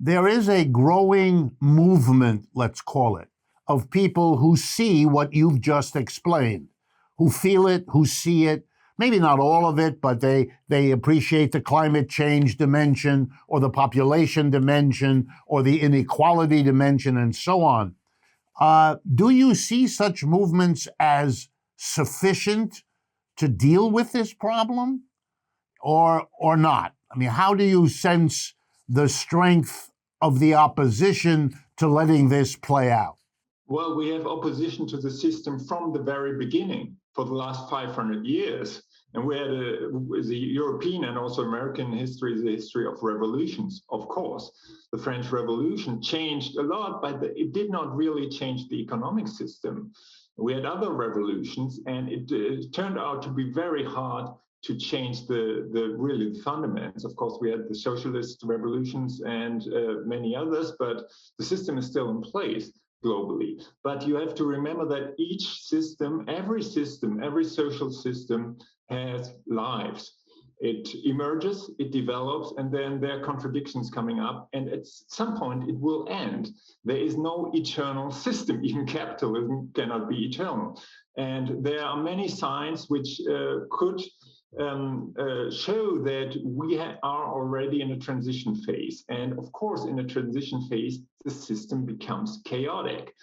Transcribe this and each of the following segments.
there is a growing movement, let's call it, of people who see what you've just explained, who feel it, who see it, maybe not all of it, but they appreciate the climate change dimension or the population dimension or the inequality dimension and so on. Do you see such movements as sufficient to deal with this problem or not? I mean, how do you sense the strength of the opposition to letting this play out? Well, we have opposition to the system from the very beginning for the last 500 years. And we had the European and also American history is a history of revolutions, of course. The French Revolution changed a lot, but it did not really change the economic system. We had other revolutions, and it turned out to be very hard to change the really fundamentals. Of course, we had the socialist revolutions and many others, but the system is still in place globally. But you have to remember that each system, every social system has lives. It emerges, it develops, and then there are contradictions coming up, and at some point it will end. There is no eternal system. Even capitalism cannot be eternal. And there are many signs which could show that we are already in a transition phase. And of course, in a transition phase, the system becomes chaotic.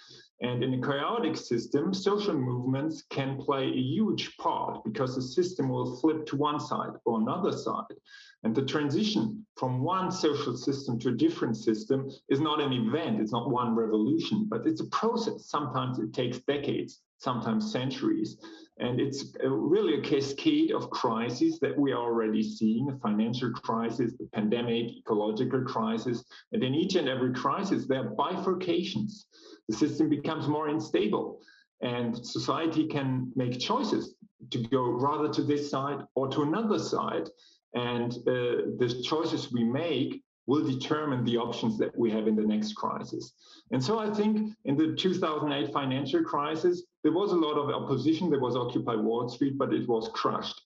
And in a chaotic system, social movements can play a huge part because the system will flip to one side or another side. And the transition from one social system to a different system is not an event, it's not one revolution, but it's a process. Sometimes it takes decades, sometimes centuries. And it's really a cascade of crises that we are already seeing, a financial crisis, the pandemic, ecological crisis. And in each and every crisis, there are bifurcations. The system becomes more unstable, and society can make choices to go rather to this side or to another side. And the choices we make will determine the options that we have in the next crisis. And so I think in the 2008 financial crisis, there was a lot of opposition. There was Occupy Wall Street, but it was crushed.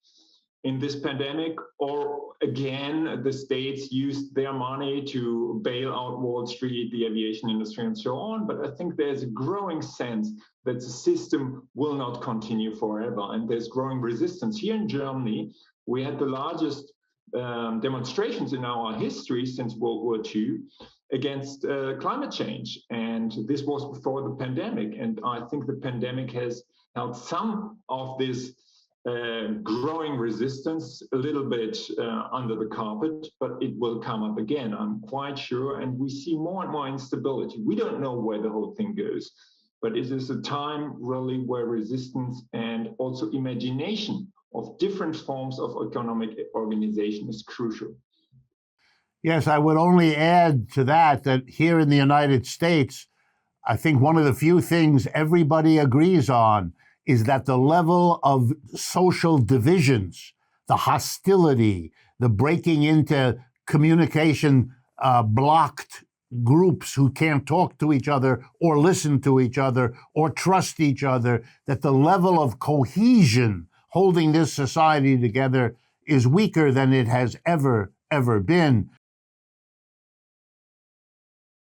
In this pandemic, or again, the states used their money to bail out Wall Street, the aviation industry, and so on. But I think there's a growing sense that the system will not continue forever. And there's growing resistance. Here in Germany, we had the largest demonstrations in our history since World War II against climate change. And this was before the pandemic. And I think the pandemic has held some of this growing resistance a little bit under the carpet, but it will come up again, I'm quite sure. And we see more and more instability. We don't know where the whole thing goes, but it is a time really where resistance and also imagination of different forms of economic organization is crucial. Yes, I would only add to that here in the United States, I think one of the few things everybody agrees on is that the level of social divisions, the hostility, the breaking into communication blocked groups who can't talk to each other or listen to each other or trust each other, that the level of cohesion holding this society together is weaker than it has ever been.